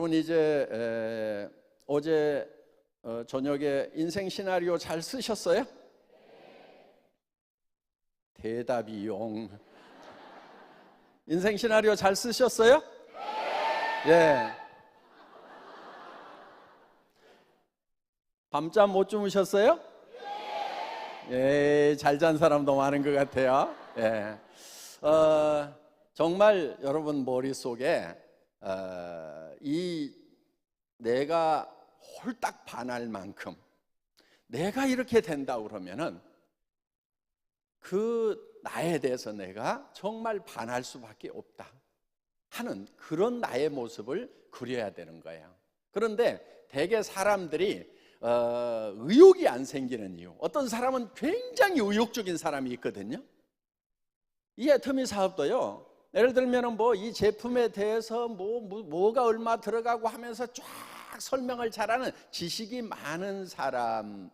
여러분 이제 어제 저녁에 인생 시나리오 잘 쓰셨어요? 대답이 용. 인생 시나리오 잘 쓰셨어요? 예. 밤잠 못 주무셨어요? 예, 잘 잔 사람도 많은 것 같아요. 예. 정말 여러분 머릿속에 이 내가 홀딱 반할 만큼 내가 이렇게 된다 그러면은 그 나에 대해서 내가 정말 반할 수밖에 없다 하는 그런 나의 모습을 그려야 되는 거예요. 그런데 대개 사람들이 의욕이 안 생기는 이유, 어떤 사람은 굉장히 의욕적인 사람이 있거든요. 이 애터미 사업도요, 예를 들면 뭐 이 제품에 대해서 뭐가 얼마 들어가고 하면서 쫙 설명을 잘하는 지식이 많은 사람하고,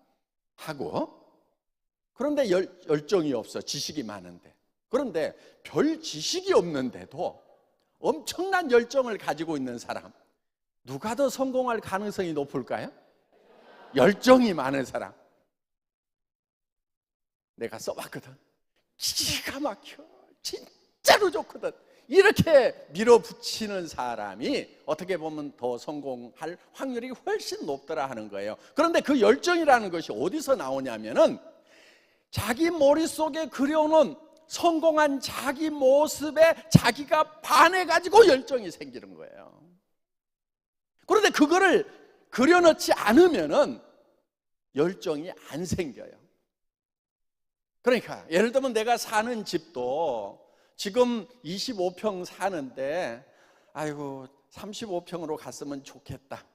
그런데 열정이 없어. 지식이 많은데. 그런데 별 지식이 없는데도 엄청난 열정을 가지고 있는 사람, 누가 더 성공할 가능성이 높을까요? 열정이 많은 사람. 내가 써봤거든. 기가 막혀. 진짜로 좋거든. 이렇게 밀어붙이는 사람이 어떻게 보면 더 성공할 확률이 훨씬 높더라 하는 거예요. 그런데 그 열정이라는 것이 어디서 나오냐면은 자기 머릿속에 그려놓은 성공한 자기 모습에 자기가 반해가지고 열정이 생기는 거예요. 그런데 그거를 그려놓지 않으면은 열정이 안 생겨요. 그러니까 예를 들면 내가 사는 집도 지금 25평 사는데 아이고 35평으로 갔으면 좋겠다,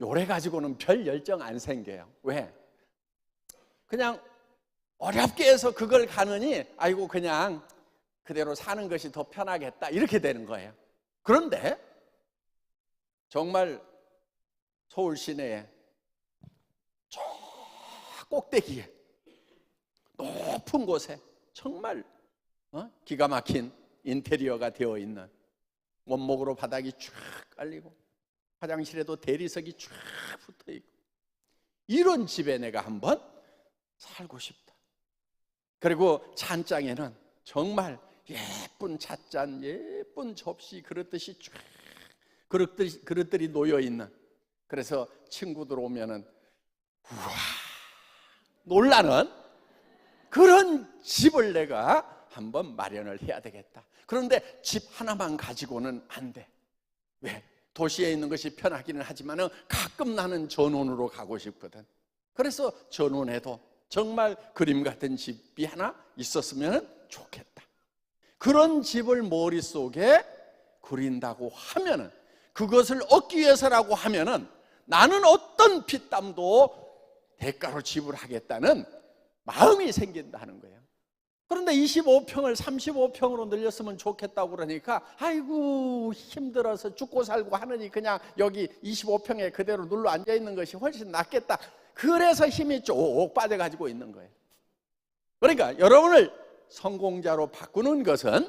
요래 가지고는 별 열정 안 생겨요. 왜? 그냥 어렵게 해서 그걸 가느니 아이고 그냥 그대로 사는 것이 더 편하겠다 이렇게 되는 거예요. 그런데 정말 서울 시내에 저 꼭대기에 높은 곳에 정말 기가 막힌 인테리어가 되어 있는, 원목으로 바닥이 쫙 깔리고 화장실에도 대리석이 쫙 붙어 있고, 이런 집에 내가 한번 살고 싶다. 그리고 찬장에는 정말 예쁜 찻잔, 예쁜 접시, 그릇들이 쫙 그릇들이 놓여 있는, 그래서 친구들 오면은 우와 놀라는 그런 집을 내가 한번 마련을 해야 되겠다. 그런데 집 하나만 가지고는 안 돼. 왜? 도시에 있는 것이 편하기는 하지만은 가끔 나는 전원으로 가고 싶거든. 그래서 전원에도 정말 그림 같은 집이 하나 있었으면 좋겠다. 그런 집을 머릿속에 그린다고 하면은, 그것을 얻기 위해서라고 하면은 나는 어떤 피땀도 대가로 지불하겠다는 마음이 생긴다는 거예요. 그런데 25평을 35평으로 늘렸으면 좋겠다고 그러니까 아이고 힘들어서 죽고 살고 하느니 그냥 여기 25평에 그대로 눌러 앉아 있는 것이 훨씬 낫겠다. 그래서 힘이 쭉 빠져가지고 있는 거예요. 그러니까 여러분을 성공자로 바꾸는 것은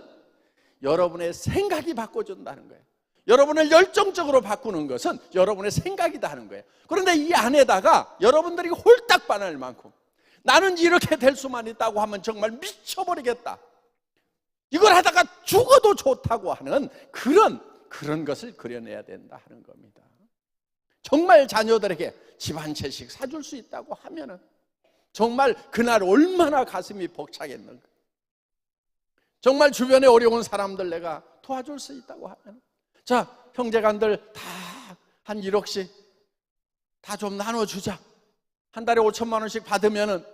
여러분의 생각이 바꿔준다는 거예요. 여러분을 열정적으로 바꾸는 것은 여러분의 생각이다 하는 거예요. 그런데 이 안에다가 여러분들이 홀딱 반할 만큼 나는 이렇게 될 수만 있다고 하면 정말 미쳐버리겠다, 이걸 하다가 죽어도 좋다고 하는 그런 것을 그려내야 된다 하는 겁니다. 정말 자녀들에게 집 한 채씩 사줄 수 있다고 하면은 정말 그날 얼마나 가슴이 벅차겠는가. 정말 주변에 어려운 사람들 내가 도와줄 수 있다고 하면, 자 형제간들 다 한 1억씩 다 좀 나눠주자. 한 달에 5천만 원씩 받으면은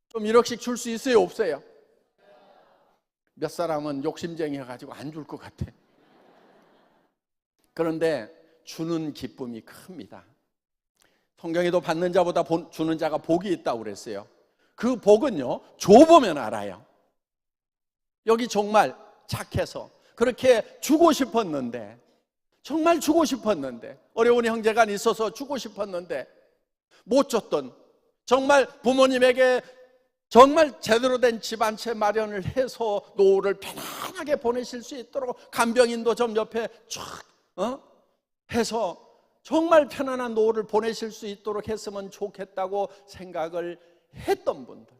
좀 1억씩 줄 수 있어요, 없어요? 몇 사람은 욕심쟁이여가지고 안 줄 것 같아. 그런데 주는 기쁨이 큽니다. 성경에도 받는 자보다 주는 자가 복이 있다고 그랬어요. 그 복은요, 줘보면 알아요. 여기 정말 착해서 그렇게 주고 싶었는데, 정말 주고 싶었는데, 어려운 형제가 있어서 주고 싶었는데 못 줬던, 정말 부모님에게 정말 제대로 된 집 한 채 마련을 해서 노후를 편안하게 보내실 수 있도록 간병인도 좀 옆에 쫙 해서 정말 편안한 노후를 보내실 수 있도록 했으면 좋겠다고 생각을 했던 분들,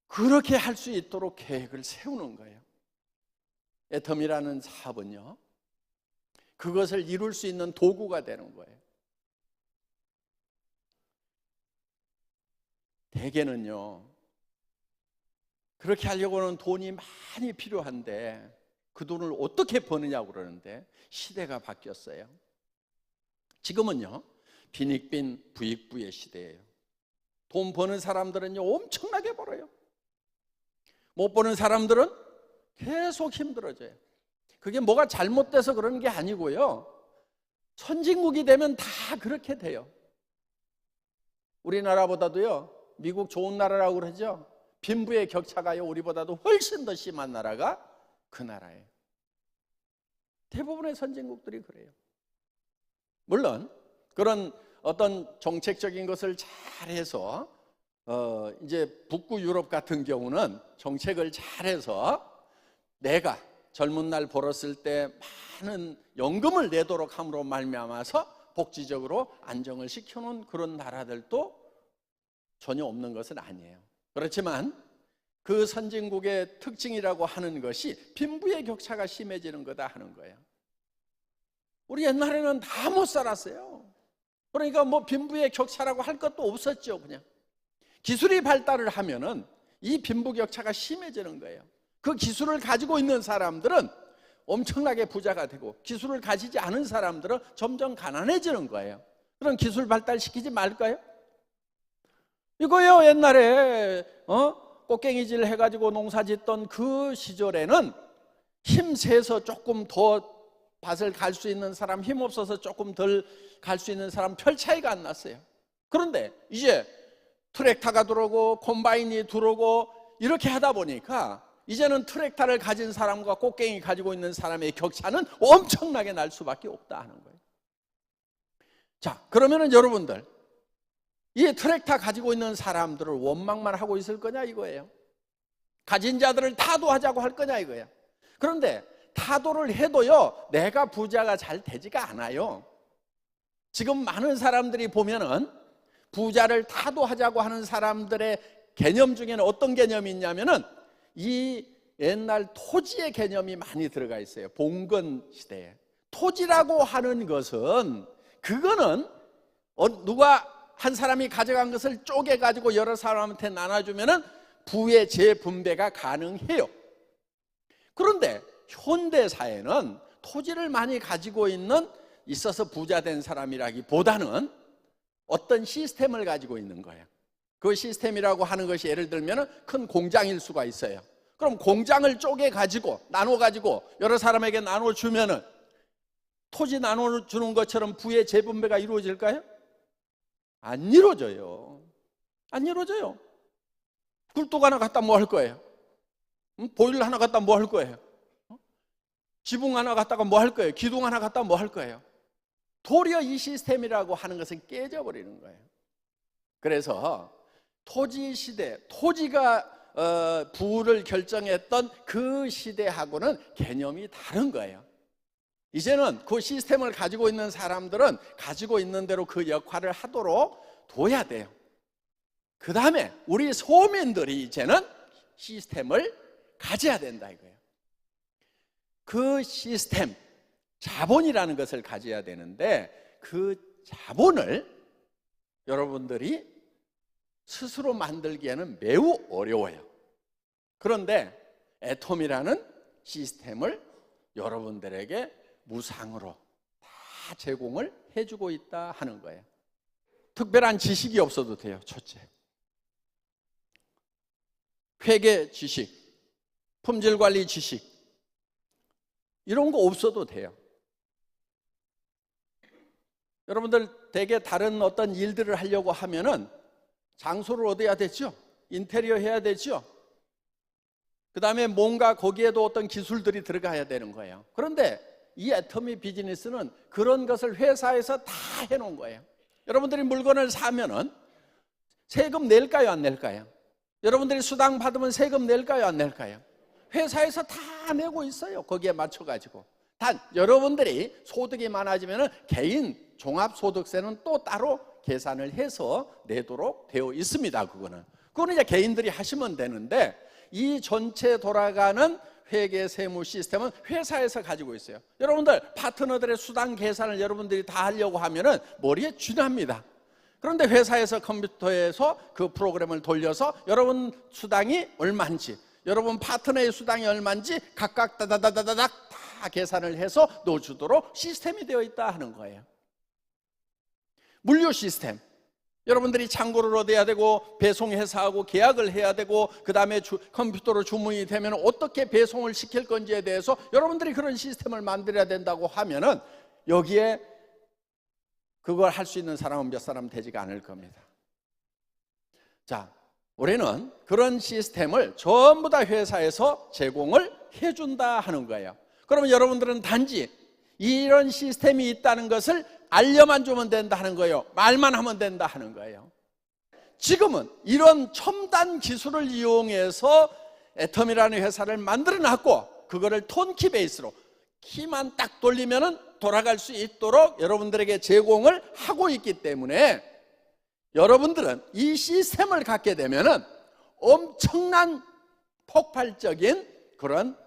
그렇게 할 수 있도록 계획을 세우는 거예요. 애텀이라는 사업은요, 그것을 이룰 수 있는 도구가 되는 거예요. 대개는요, 그렇게 하려고는 돈이 많이 필요한데 그 돈을 어떻게 버느냐고 그러는데, 시대가 바뀌었어요. 지금은요, 빈익빈 부익부의 시대예요. 돈 버는 사람들은요 엄청나게 벌어요. 못 버는 사람들은 계속 힘들어져요. 그게 뭐가 잘못돼서 그런 게 아니고요, 선진국이 되면 다 그렇게 돼요. 우리나라보다도요, 미국 좋은 나라라고 그러죠. 빈부의 격차가요 우리보다도 훨씬 더 심한 나라가 그 나라예요. 대부분의 선진국들이 그래요. 물론 그런 어떤 정책적인 것을 잘해서 이제 북부 유럽 같은 경우는 정책을 잘해서 내가 젊은 날 벌었을 때 많은 연금을 내도록 함으로 말미암아서 복지적으로 안정을 시켜놓은 그런 나라들도 전혀 없는 것은 아니에요. 그렇지만 그 선진국의 특징이라고 하는 것이 빈부의 격차가 심해지는 거다 하는 거예요. 우리 옛날에는 다 못 살았어요. 그러니까 뭐 빈부의 격차라고 할 것도 없었죠. 그냥 기술이 발달을 하면은 이 빈부 격차가 심해지는 거예요. 그 기술을 가지고 있는 사람들은 엄청나게 부자가 되고, 기술을 가지지 않은 사람들은 점점 가난해지는 거예요. 그럼 기술 발달시키지 말까요? 이거요, 옛날에 꽃갱이질 해가지고 농사 짓던 그 시절에는 힘세서 조금 더 밭을 갈 수 있는 사람, 힘없어서 조금 덜 갈 수 있는 사람 별 차이가 안 났어요. 그런데 이제 트랙터가 들어오고 콤바인이 들어오고 이렇게 하다 보니까 이제는 트랙터를 가진 사람과 꽃갱이 가지고 있는 사람의 격차는 엄청나게 날 수밖에 없다 하는 거예요. 자, 그러면은 여러분들, 이 트랙터 가지고 있는 사람들을 원망만 하고 있을 거냐 이거예요. 가진 자들을 타도하자고 할 거냐 이거예요. 그런데 타도를 해도요, 내가 부자가 잘 되지가 않아요. 지금 많은 사람들이 보면은 부자를 타도하자고 하는 사람들의 개념 중에는 어떤 개념이 있냐면은 이 옛날 토지의 개념이 많이 들어가 있어요. 봉건 시대에 토지라고 하는 것은, 그거는 누가 한 사람이 가져간 것을 쪼개 가지고 여러 사람한테 나눠주면은 부의 재분배가 가능해요. 그런데 현대 사회는 토지를 많이 가지고 있어서 부자 된 사람이라기보다는 어떤 시스템을 가지고 있는 거예요. 그 시스템이라고 하는 것이 예를 들면 큰 공장일 수가 있어요. 그럼 공장을 쪼개 가지고 나눠 가지고 여러 사람에게 나눠 주면은 토지 나눠 주는 것처럼 부의 재분배가 이루어질까요? 안 이루어져요. 안 이루어져요. 굴뚝 하나 갖다 뭐 할 거예요? 보일러 하나 갖다 뭐 할 거예요? 지붕 하나 갖다가 뭐 할 거예요? 기둥 하나 갖다 뭐 할 거예요? 도리어 이 시스템이라고 하는 것은 깨져버리는 거예요. 그래서 토지 시대, 토지가 부를 결정했던 그 시대하고는 개념이 다른 거예요. 이제는 그 시스템을 가지고 있는 사람들은 가지고 있는 대로 그 역할을 하도록 둬야 돼요. 그 다음에 우리 소민들이 이제는 시스템을 가져야 된다 이거예요. 그 시스템, 자본이라는 것을 가져야 되는데 그 자본을 여러분들이 스스로 만들기에는 매우 어려워요. 그런데 애톰이라는 시스템을 여러분들에게 무상으로 다 제공을 해주고 있다 하는 거예요. 특별한 지식이 없어도 돼요. 첫째, 회계 지식, 품질관리 지식, 이런 거 없어도 돼요. 여러분들 대개 다른 어떤 일들을 하려고 하면은 장소를 얻어야 되죠. 인테리어 해야 되죠. 그 다음에 뭔가 거기에도 어떤 기술들이 들어가야 되는 거예요. 그런데 이 애터미 비즈니스는 그런 것을 회사에서 다 해놓은 거예요. 여러분들이 물건을 사면은 세금 낼까요, 안 낼까요? 여러분들이 수당 받으면 세금 낼까요, 안 낼까요? 회사에서 다 내고 있어요. 거기에 맞춰가지고. 단 여러분들이 소득이 많아지면 개인 종합소득세는 또 따로 계산을 해서 내도록 되어 있습니다. 그거는 이제 개인들이 하시면 되는데, 이 전체 돌아가는 회계 세무 시스템은 회사에서 가지고 있어요. 여러분들 파트너들의 수당 계산을 여러분들이 다 하려고 하면은 머리에 쥐납니다. 그런데 회사에서 컴퓨터에서 그 프로그램을 돌려서 여러분 수당이 얼마인지, 여러분 파트너의 수당이 얼마인지 각각 다다다다닥 다 계산을 해서 넣어주도록 시스템이 되어 있다 하는 거예요. 물류 시스템, 여러분들이 창고를 얻어야 되고 배송회사하고 계약을 해야 되고 그 다음에 컴퓨터로 주문이 되면 어떻게 배송을 시킬 건지에 대해서 여러분들이 그런 시스템을 만들어야 된다고 하면은 여기에 그걸 할 수 있는 사람은 몇 사람 되지가 않을 겁니다. 자, 우리는 그런 시스템을 전부 다 회사에서 제공을 해준다 하는 거예요. 그러면 여러분들은 단지 이런 시스템이 있다는 것을 알려만 주면 된다 하는 거예요. 말만 하면 된다 하는 거예요. 지금은 이런 첨단 기술을 이용해서 애텀이라는 회사를 만들어 놨고, 그거를 톤키 베이스로 키만 딱 돌리면은 돌아갈 수 있도록 여러분들에게 제공을 하고 있기 때문에, 여러분들은 이 시스템을 갖게 되면은 엄청난 폭발적인 그런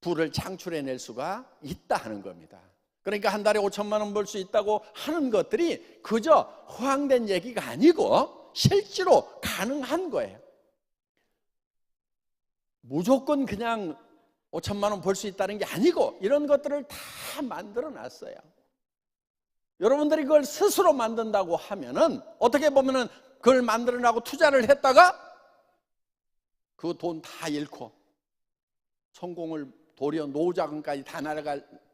부를 창출해낼 수가 있다 하는 겁니다. 그러니까 한 달에 5천만 원 벌 수 있다고 하는 것들이 그저 허황된 얘기가 아니고 실제로 가능한 거예요. 무조건 그냥 5천만 원 벌 수 있다는 게 아니고 이런 것들을 다 만들어 놨어요. 여러분들이 그걸 스스로 만든다고 하면은 어떻게 보면은 그걸 만들어 놔고 투자를 했다가 그 돈 다 잃고 성공을 도리어 노후자금까지 다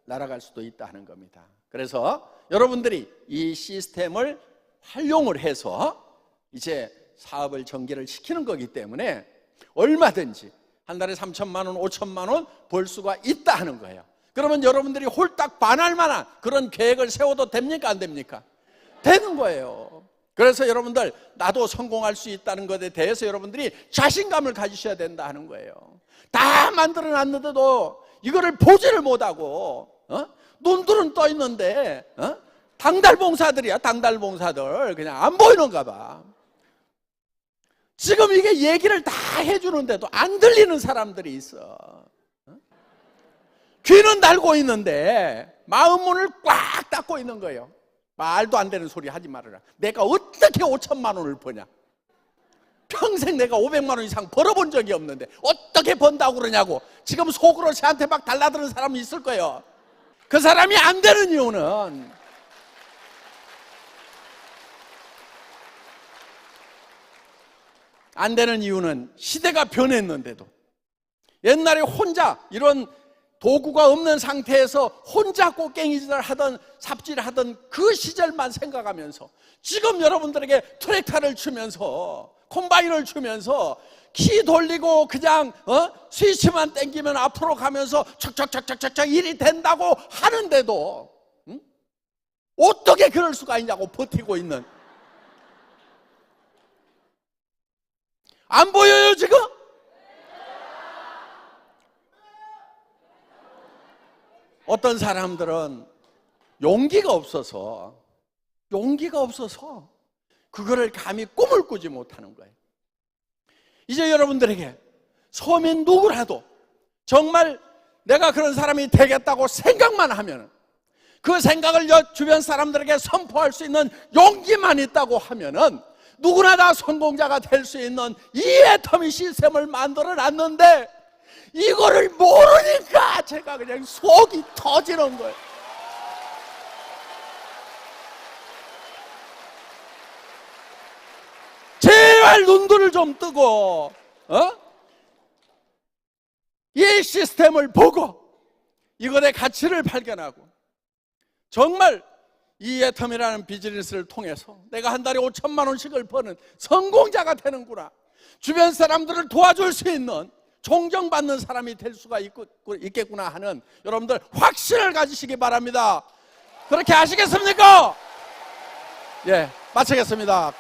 날아갈 수도 있다 하는 겁니다. 그래서 여러분들이 이 시스템을 활용을 해서 이제 사업을 전개를 시키는 거기 때문에 얼마든지 한 달에 3천만 원, 5천만 원 벌 수가 있다 하는 거예요. 그러면 여러분들이 홀딱 반할 만한 그런 계획을 세워도 됩니까, 안 됩니까? 되는 거예요. 그래서 여러분들 나도 성공할 수 있다는 것에 대해서 여러분들이 자신감을 가지셔야 된다 하는 거예요. 다 만들어 놨는데도 이거를 보지를 못하고 눈들은 떠 있는데 당달봉사들이야. 당달봉사들 그냥 안 보이는가 봐. 지금 이게 얘기를 다 해주는데도 안 들리는 사람들이 있어. 귀는 달고 있는데 마음 문을 꽉 닫고 있는 거예요. 말도 안 되는 소리 하지 말아라. 내가 어떻게 5천만 원을 버냐? 평생 내가 500만 원 이상 벌어본 적이 없는데 어떻게 번다고 그러냐고 지금 속으로 저한테 막 달라드는 사람이 있을 거예요. 그 사람이 안 되는 이유는 시대가 변했는데도 옛날에 혼자 이런 도구가 없는 상태에서 혼자 꽃갱이질을 하던 삽질을 하던 그 시절만 생각하면서 지금 여러분들에게 트랙터를 주면서 콤바인을 주면서 키 돌리고 그냥 스위치만 당기면 앞으로 가면서 척척척척척 일이 된다고 하는데도 어떻게 그럴 수가 있냐고 버티고 있는, 안 보여요 지금? 어떤 사람들은 용기가 없어서 그거를 감히 꿈을 꾸지 못하는 거예요. 이제 여러분들에게 서민 누구라도 정말 내가 그런 사람이 되겠다고 생각만 하면, 그 생각을 주변 사람들에게 선포할 수 있는 용기만 있다고 하면은 누구나 다 성공자가 될 수 있는 이 애터미 시스템을 만들어 놨는데 이거를 모르니까 제가 그냥 속이 터지는 거예요. 제발 눈들을 좀 뜨고 이 시스템을 보고 이것의 가치를 발견하고 정말 이 애텀이라는 비즈니스를 통해서 내가 한 달에 5천만 원씩을 버는 성공자가 되는구나, 주변 사람들을 도와줄 수 있는 존경받는 사람이 될 수가 있겠구나 하는 여러분들 확신을 가지시기 바랍니다. 그렇게 하시겠습니까? 예, 마치겠습니다.